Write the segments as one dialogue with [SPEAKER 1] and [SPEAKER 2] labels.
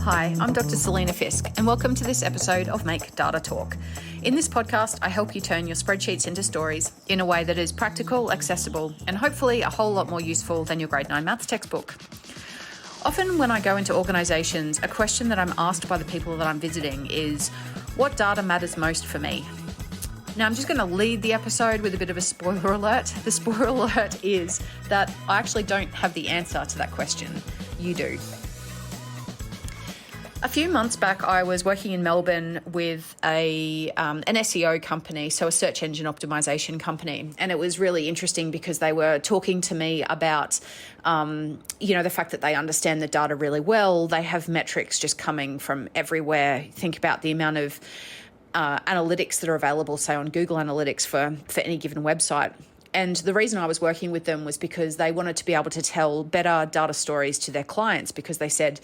[SPEAKER 1] Hi, I'm Dr. Selena Fisk, and welcome to this episode of Make Data Talk. In this podcast, I help you turn your spreadsheets into stories in a way that is practical, accessible, and hopefully a whole lot more useful than your grade 9 maths textbook. Often when I go into organisations, a question that I'm asked by the people that I'm visiting is, what data matters most for me? Now, I'm just going to lead the episode with a bit of a spoiler alert. The spoiler alert is that I actually don't have the answer to that question. You do. A few months back, I was working in Melbourne with an SEO company, so a search engine optimization company. And it was really interesting because they were talking to me about, the fact that they understand the data really well. They have metrics just coming from everywhere. Think about the amount of analytics that are available, say, on Google Analytics for any given website. And the reason I was working with them was because they wanted to be able to tell better data stories to their clients, because they said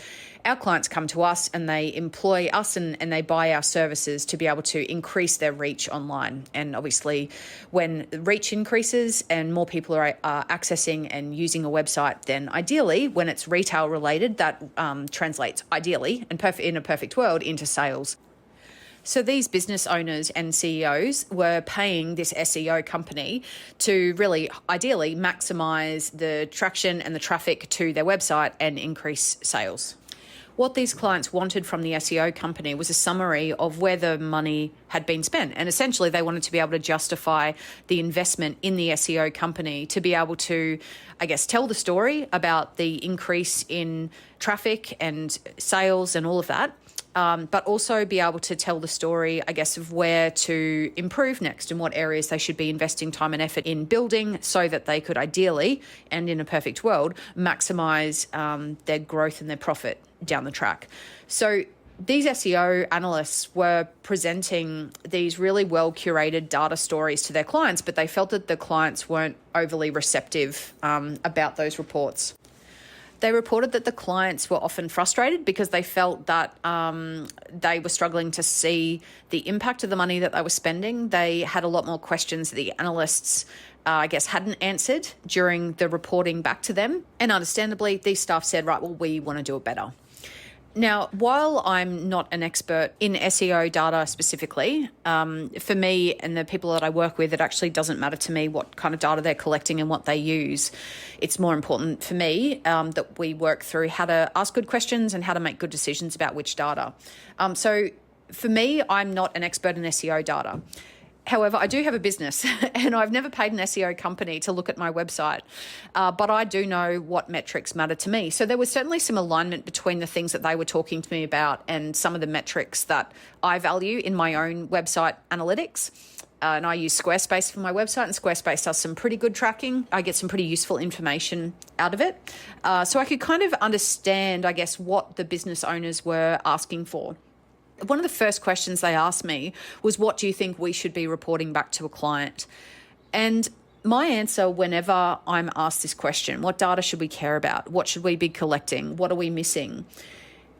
[SPEAKER 1] our clients come to us and they employ us and they buy our services to be able to increase their reach online. And obviously, when reach increases and more people are accessing and using a website, then ideally, when it's retail related, that translates ideally and in a perfect world into sales. So these business owners and CEOs were paying this SEO company to really, ideally, maximise the traction and the traffic to their website and increase sales. What these clients wanted from the SEO company was a summary of where the money had been spent. And essentially, they wanted to be able to justify the investment in the SEO company to be able to, tell the story about the increase in traffic and sales and all of that. But also be able to tell the story, of where to improve next and what areas they should be investing time and effort in building so that they could ideally, and in a perfect world, maximise their growth and their profit down the track. So these SEO analysts were presenting these really well-curated data stories to their clients, but they felt that the clients weren't overly receptive about those reports. They reported that the clients were often frustrated because they felt that they were struggling to see the impact of the money that they were spending. They had a lot more questions that the analysts, hadn't answered during the reporting back to them. And understandably, these staff said, right, well, we want to do it better. Now, while I'm not an expert in SEO data specifically, for me and the people that I work with, it actually doesn't matter to me what kind of data they're collecting and what they use. It's more important for me that we work through how to ask good questions and how to make good decisions about which data. So for me, I'm not an expert in SEO data. However, I do have a business and I've never paid an SEO company to look at my website, but I do know what metrics matter to me. So there was certainly some alignment between the things that they were talking to me about and some of the metrics that I value in my own website analytics. And I use Squarespace for my website, and Squarespace does some pretty good tracking. I get some pretty useful information out of it. So I could kind of understand, what the business owners were asking for. One of the first questions they asked me was, what do you think we should be reporting back to a client? And my answer whenever I'm asked this question, what data should we care about? What should we be collecting? What are we missing?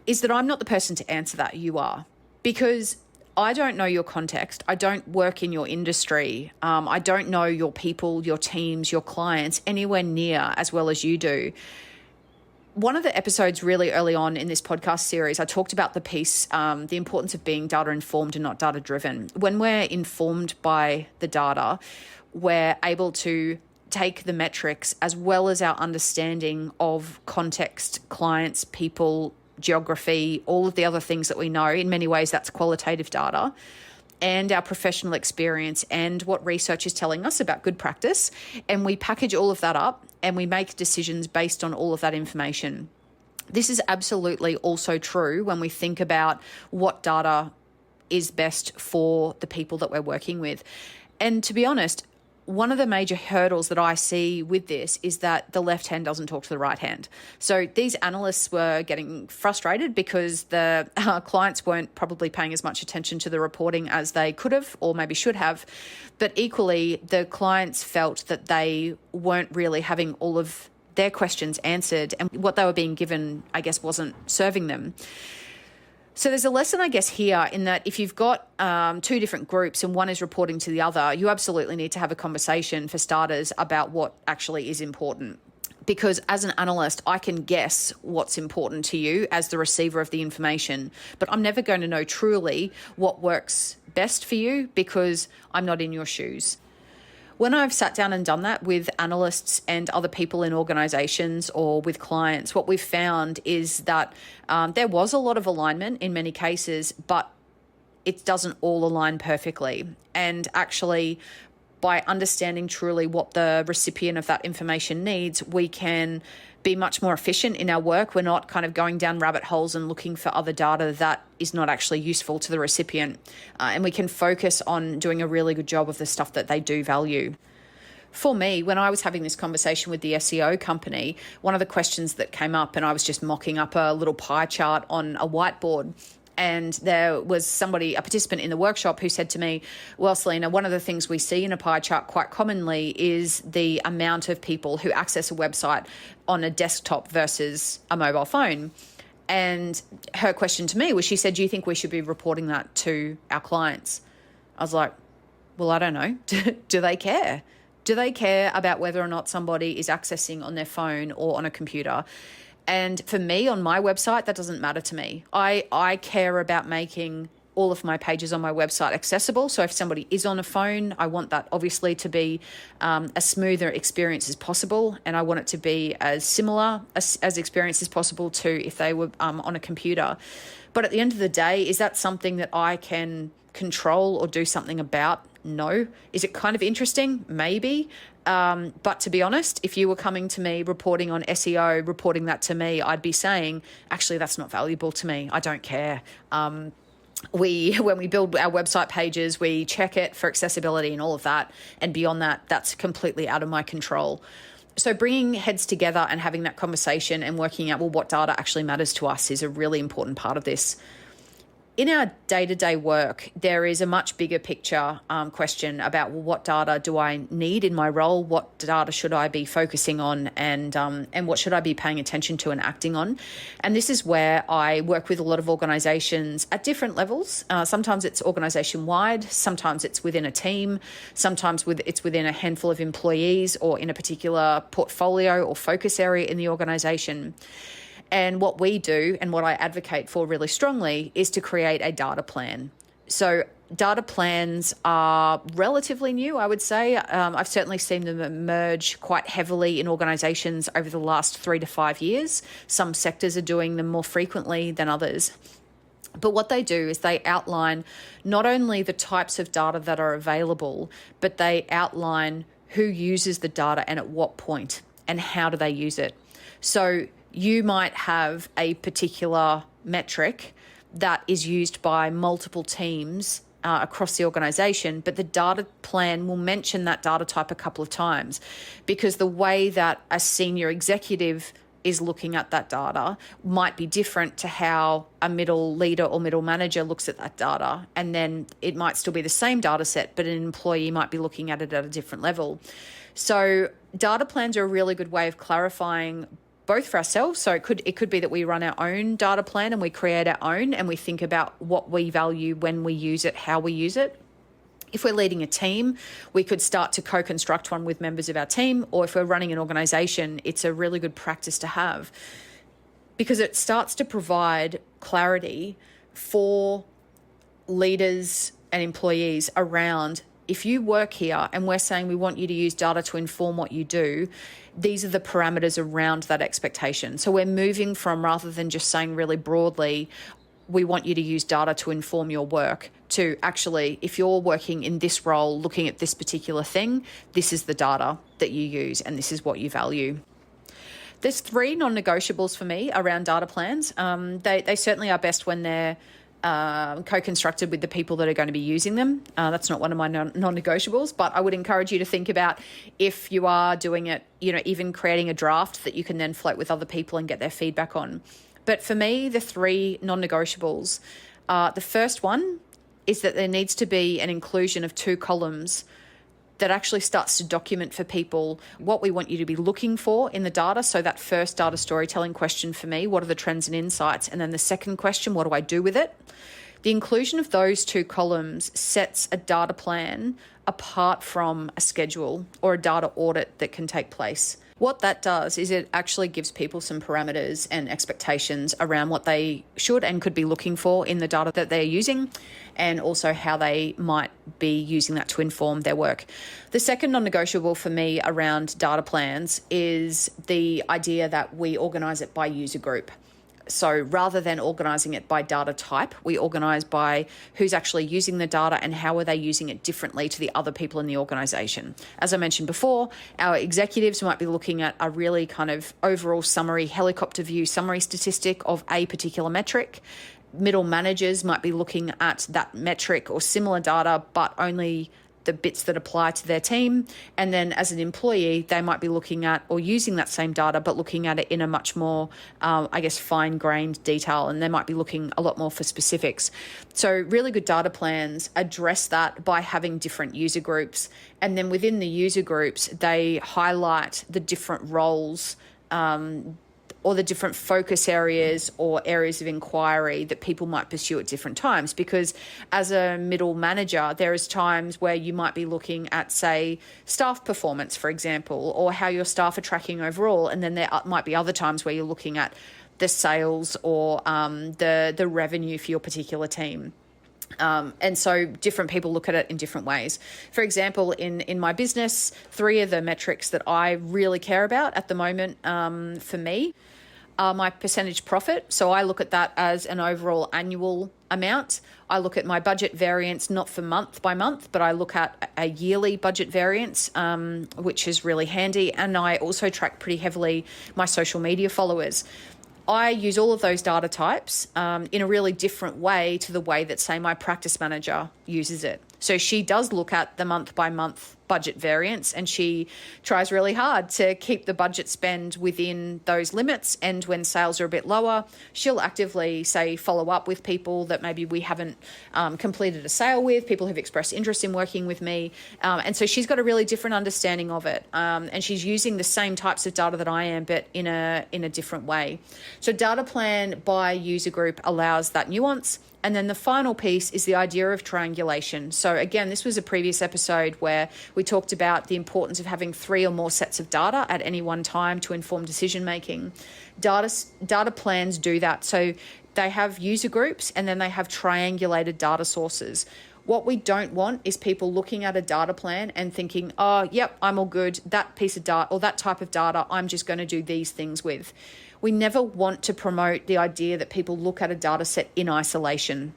[SPEAKER 1] Is that I'm not the person to answer that, you are. Because I don't know your context. I don't work in your industry. I don't know your people, your teams, your clients anywhere near as well as you do. One of the episodes really early on in this podcast series, I talked about the piece, the importance of being data informed and not data driven. When we're informed by the data, we're able to take the metrics as well as our understanding of context, clients, people, geography, all of the other things that we know. In many ways, that's qualitative data, and our professional experience and what research is telling us about good practice. And we package all of that up and we make decisions based on all of that information. This is absolutely also true when we think about what data is best for the people that we're working with. And to be honest, one of the major hurdles that I see with this is that the left hand doesn't talk to the right hand. So these analysts were getting frustrated because the clients weren't probably paying as much attention to the reporting as they could have or maybe should have. But equally, the clients felt that they weren't really having all of their questions answered, and what they were being given, wasn't serving them. So there's a lesson, here in that if you've got two different groups and one is reporting to the other, you absolutely need to have a conversation for starters about what actually is important. Because as an analyst, I can guess what's important to you as the receiver of the information, but I'm never going to know truly what works best for you because I'm not in your shoes. When I've sat down and done that with analysts and other people in organizations or with clients, what we've found is that there was a lot of alignment in many cases, but it doesn't all align perfectly. And actually, by understanding truly what the recipient of that information needs, we can be much more efficient in our work. We're not kind of going down rabbit holes and looking for other data that is not actually useful to the recipient. And we can focus on doing a really good job of the stuff that they do value. For me, when I was having this conversation with the SEO company, one of the questions that came up, and I was just mocking up a little pie chart on a whiteboard, and there was somebody, a participant in the workshop, who said to me, well, Selena, one of the things we see in a pie chart quite commonly is the amount of people who access a website on a desktop versus a mobile phone. And her question to me was, she said, do you think we should be reporting that to our clients? I was like, well, I don't know. Do they care? Do they care about whether or not somebody is accessing on their phone or on a computer? And for me, on my website, that doesn't matter to me. I care about making all of my pages on my website accessible. So if somebody is on a phone, I want that obviously to be a smoother experience as possible. And I want it to be as similar as experience as possible to if they were on a computer. But at the end of the day, is that something that I can control or do something about? No. Is it kind of interesting? Maybe. But to be honest, if you were coming to me reporting on SEO, reporting that to me, I'd be saying, actually, that's not valuable to me. I don't care. When we build our website pages, we check it for accessibility and all of that. And beyond that, that's completely out of my control. So bringing heads together and having that conversation and working out, well, what data actually matters to us is a really important part of this. In our day-to-day work, there is a much bigger picture question about, well, what data do I need in my role? What data should I be focusing on, and what should I be paying attention to and acting on? And this is where I work with a lot of organizations at different levels. Sometimes it's organization-wide, sometimes it's within a team, sometimes it's within a handful of employees or in a particular portfolio or focus area in the organization. And what we do and what I advocate for really strongly is to create a data plan. So data plans are relatively new, I would say. I've certainly seen them emerge quite heavily in organizations over the last 3 to 5 years. Some sectors are doing them more frequently than others. But what they do is they outline not only the types of data that are available, but they outline who uses the data and at what point and how do they use it. So you might have a particular metric that is used by multiple teams across the organization, but the data plan will mention that data type a couple of times, because the way that a senior executive is looking at that data might be different to how a middle leader or middle manager looks at that data. And then it might still be the same data set, but an employee might be looking at it at a different level. So data plans are a really good way of clarifying both for ourselves. So it could be that we run our own data plan and we create our own and we think about what we value when we use it, how we use it. If we're leading a team, we could start to co-construct one with members of our team, or if we're running an organization, it's a really good practice to have, because it starts to provide clarity for leaders and employees around, if you work here and we're saying we want you to use data to inform what you do, these are the parameters around that expectation. So we're moving from, rather than just saying really broadly, we want you to use data to inform your work, to actually, if you're working in this role, looking at this particular thing, this is the data that you use and this is what you value. There's 3 non-negotiables for me around data plans. They certainly are best when they're co-constructed with the people that are going to be using them. That's not one of my non-negotiables, but I would encourage you to think about, if you are doing it, even creating a draft that you can then float with other people and get their feedback on. But for me, the 3 non-negotiables, the first one is that there needs to be an inclusion of 2 columns that actually starts to document for people what we want you to be looking for in the data. So that first data storytelling question for me, what are the trends and insights? And then the second question, what do I do with it? The inclusion of those 2 columns sets a data plan apart from a schedule or a data audit that can take place. What that does is it actually gives people some parameters and expectations around what they should and could be looking for in the data that they're using, and also how they might be using that to inform their work. The second non-negotiable for me around data plans is the idea that we organise it by user group. So rather than organising it by data type, we organise by who's actually using the data and how are they using it differently to the other people in the organisation. As I mentioned before, our executives might be looking at a really kind of overall summary, helicopter view summary statistic of a particular metric. Middle managers might be looking at that metric or similar data, but only the bits that apply to their team. And then as an employee, they might be looking at or using that same data, but looking at it in a much more, fine-grained detail. And they might be looking a lot more for specifics. So really good data plans address that by having different user groups. And then within the user groups, they highlight the different roles, or the different focus areas or areas of inquiry that people might pursue at different times. Because as a middle manager, there is times where you might be looking at, say, staff performance, for example, or how your staff are tracking overall. And then there might be other times where you're looking at the sales or the revenue for your particular team. And so different people look at it in different ways. For example, in my business, 3 of the metrics that I really care about at the moment for me are my percentage profit. So I look at that as an overall annual amount. I look at my budget variance, not for month by month, but I look at a yearly budget variance, which is really handy. And I also track pretty heavily my social media followers. I use all of those data types in a really different way to the way that, say, my practice manager uses it. So she does look at the month by month budget variance, and she tries really hard to keep the budget spend within those limits. And when sales are a bit lower, she'll actively, say, follow up with people that maybe we haven't completed a sale with, people who've expressed interest in working with me. And so she's got a really different understanding of it. And she's using the same types of data that I am, but in a different way. So data plan by user group allows that nuance. And then the final piece is the idea of triangulation. So again, this was a previous episode where we talked about the importance of having 3 or more sets of data at any one time to inform decision making. Data plans do that. So they have user groups and then they have triangulated data sources. What we don't want is people looking at a data plan and thinking, oh, yep, I'm all good. That piece of data or that type of data, I'm just going to do these things with. We never want to promote the idea that people look at a data set in isolation.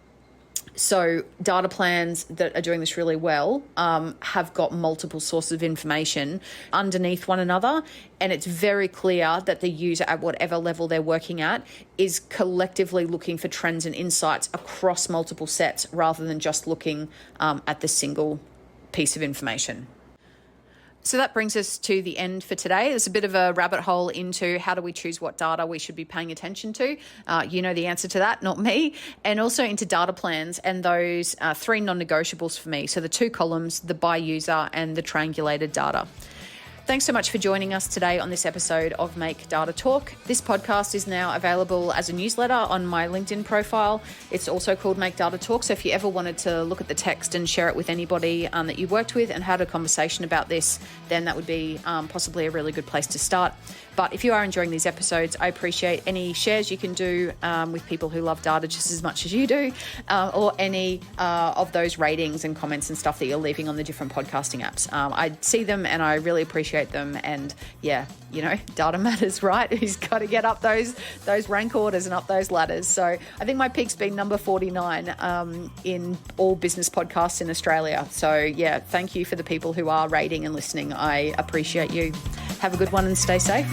[SPEAKER 1] So data plans that are doing this really well have got multiple sources of information underneath one another. And it's very clear that the user at whatever level they're working at is collectively looking for trends and insights across multiple sets rather than just looking at the single piece of information. So that brings us to the end for today. There's a bit of a rabbit hole into how do we choose what data we should be paying attention to. You know the answer to that, not me. And also into data plans and those 3 non-negotiables for me. So the 2 columns, the by user and the triangulated data. Thanks so much for joining us today on this episode of Make Data Talk. This podcast is now available as a newsletter on my LinkedIn profile. It's also called Make Data Talk. So if you ever wanted to look at the text and share it with anybody that you worked with and had a conversation about this, then that would be possibly a really good place to start. But if you are enjoying these episodes, I appreciate any shares you can do with people who love data just as much as you do, or any of those ratings and comments and stuff that you're leaving on the different podcasting apps. I see them and I really appreciate them. And yeah, you know, data matters, right? Who's got to get up those rank orders and up those ladders. So I think my peak's been number 49 in all business podcasts in Australia. So yeah, thank you for the people who are rating and listening. I appreciate you. Have a good one and stay safe.